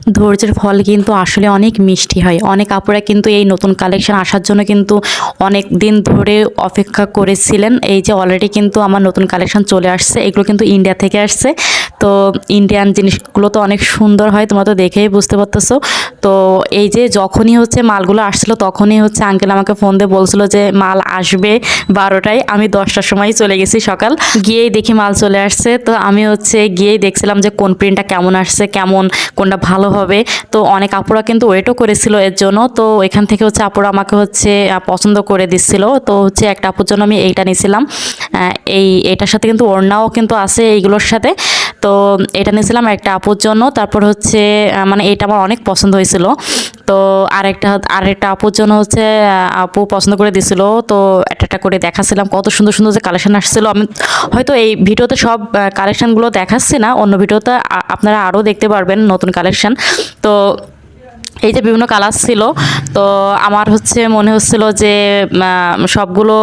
ধৈর্যের ফল কিন্তু আসলে অনেক মিষ্টি হয়। অনেক আপুরা কিন্তু এই নতুন কালেকশন আসার জন্য কিন্তু অনেক দিন ধরে অপেক্ষা করেছিলেন। এই যে অলরেডি কিন্তু আমার নতুন কালেকশন চলে আসছে। এগুলো কিন্তু ইন্ডিয়া থেকে আসছে। তো ইন্ডিয়ান জিনিসগুলো তো অনেক সুন্দর হয়, তোমরা তো দেখেই বুঝতে পারতেছো। তো এই যে যখনই হচ্ছে মালগুলো আসছিলো তখনই হচ্ছে আঙ্কেল আমাকে ফোন দিয়ে বলছিল যে মাল আসবে 12টায়। আমি 10টার সময় চলে গেছি সকাল, গিয়েই দেখি মাল চলে আসছে। তো আমি হচ্ছে গিয়েই দেখছিলাম যে কোন প্রিন্টটা কেমন আসছে, কেমন কোনটা ভালো হবে। তো অনেক আপুরা কিন্তু ওয়েটও করেছিল এর জন্য। তো এখান থেকে হচ্ছে আপুরা আমাকে হচ্ছে পছন্দ করে দিচ্ছিল। তো হচ্ছে একটা আপুর জন্য আমি এইটা নিয়েছিলাম। এটার সাথে কিন্তু ওড়নাও কিন্তু আছে এইগুলোর সাথে। তো এটা নিয়েছিলাম একটা আপুর জন্য। তারপর হচ্ছে মানে এটা আমার অনেক পছন্দ হয়েছিল। তো আরেকটা আপুর জন্য হচ্ছে আপু পছন্দ করে দিছিল। তো একটা করে দেখাচ্ছিলাম কত সুন্দর সুন্দর যে কালেকশন আসছিল। আমি হয়তো এই ভিডিওতে সব কালেকশনগুলো দেখাচ্ছি না, অন্য ভিডিওতে আপনারা আরও দেখতে পারবেন নতুন কালেকশন। তো এই যে বিভিন্ন কালার ছিল। তো আমার হচ্ছে মনে হচ্ছিল যে সবগুলো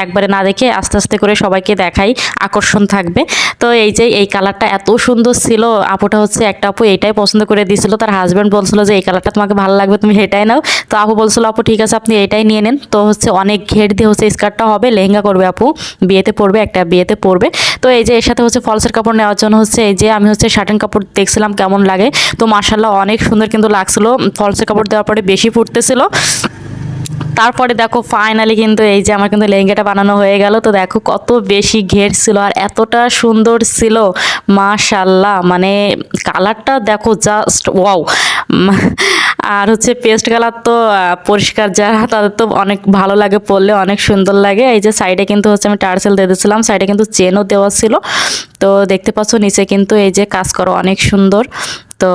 একবারে না দেখে আস্তে আস্তে করে সবাইকে দেখাই, আকর্ষণ থাকবে। তো এই যে এই কালারটা এত সুন্দর ছিল, আপুটা হচ্ছে একটা আপু এইটাই পছন্দ করে দিয়েছিল। তার হাজব্যান্ড বলছিল যে এই কালারটা তোমাকে ভালো লাগবে, তুমি এটাই নাও। তো আপু বলছিল আপু ঠিক আছে আপনি এটাই নিয়ে নেন। তো হচ্ছে অনেক ঘের দিয়ে হচ্ছে স্কার্টটা হবে, লেহেঙ্গা করবে আপু, বিয়েতে পরবে, একটা বিয়েতে পরবে। তো এই যে এর সাথে হচ্ছে ফলসের কাপড় নেওয়ার জন্য হচ্ছে এই যে আমি হচ্ছে শার্টেন কাপড় দেখছিলাম কেমন লাগে। তো মাশাআল্লাহ অনেক সুন্দর কিন্তু লাগছিল, ফলসের কাপড় দেওয়ার পরে বেশি ফুটতেছিল। তারপরে দেখো ফাইনালি কিন্তু এই যে আমার কিন্তু লেহেঙ্গাটা বানানো হয়ে গেল। তো দেখো কত বেশি ঘের ছিল আর এতটা সুন্দর ছিল, মাশাআল্লাহ। মানে কালারটা দেখো জাস্ট ওয়াও। আর হচ্ছে পেস্ট কালার তো পরিষ্কার যারা তাদের তো অনেক ভালো লাগে, পরলে অনেক সুন্দর লাগে। এই যে সাইডে কিন্তু হচ্ছে আমি টার্সেল দিয়ে দিয়েছিলাম, সাইডে কিন্তু চেনও দেওয়া ছিল। তো দেখতে পাচ্ছ নিচে কিন্তু এই যে কাজ করা অনেক সুন্দর। তো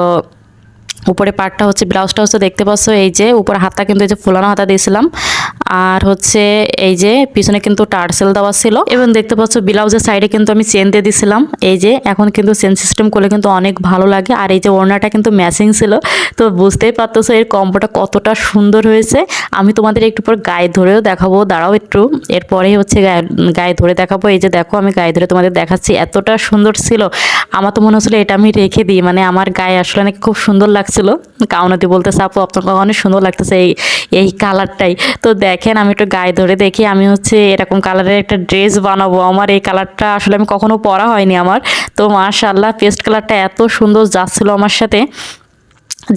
উপরে পাটটা হচ্ছে ব্লাউজটা হচ্ছে দেখতে পাচ্ছ, এই যে উপরে হাতটা কিন্তু এই যে ফুলানো হাতা দিয়েছিলাম। আর হচ্ছে এই যে পিছনে কিন্তু টার্সেল দেওয়া ছিল এবং দেখতে পাচ্ছ ব্লাউজের সাইডে কিন্তু আমি চেন দিয়ে দিয়েছিলাম। এই যে এখন কিন্তু চেন সিস্টেম করলে কিন্তু অনেক ভালো লাগে। আর এই যে ওড়নাটা কিন্তু ম্যাচিং ছিল। তো বুঝতেই পারতেছো এর কম্বোটা কতটা সুন্দর হয়েছে। আমি তোমাদের একটু পর গায়ে ধরেও দেখাবো, দাঁড়াও একটু, এরপরেই হচ্ছে গায়ে ধরে দেখাবো। এই যে দেখো আমি গায়ে ধরে তোমাদের দেখাচ্ছি, এতটা সুন্দর ছিল। আমার তো মনে হচ্ছিল এটা আমি রেখে দিই, মানে আমার গায়ে আসলে নাকি খুব সুন্দর লাগছিল। কাউনাদি বলতেছে আপু আপনার অনেক সুন্দর লাগতেছে এই কালারটাই। তো দেখেন আমি একটু গায়ে ধরে দেখি, আমি হচ্ছে এরকম কালারের একটা ড্রেস বানাবো। আমার এই কালারটা আসলে আমি কখনো পরা হয়নি আমার। তো মাশাআল্লাহ পেস্ট কালারটা এত সুন্দর যাচ্ছিল আমার সাথে।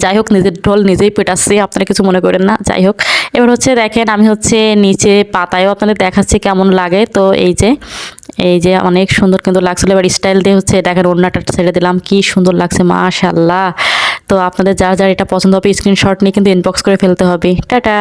যাই হোক নিজের ঢোল নিজেই পেটাচ্ছি, আপনারা কিছু মনে করেন না। যাই হোক এবার হচ্ছে দেখেন আমি হচ্ছে নিচে পাতায়ও আপনাদের দেখাচ্ছি কেমন লাগে। তো এই যে অনেক সুন্দর কিন্তু লাগছিল। এবার স্টাইল দিয়ে হচ্ছে দেখেন ওড়নাটা ছেড়ে দিলাম, কি সুন্দর লাগছে মাশাআল্লাহ। তো আপনাদের যার যার এটা পছন্দ হবে স্ক্রিনশট নিয়ে কিন্তু ইনবক্স করে ফেলতে হবে। টাটা।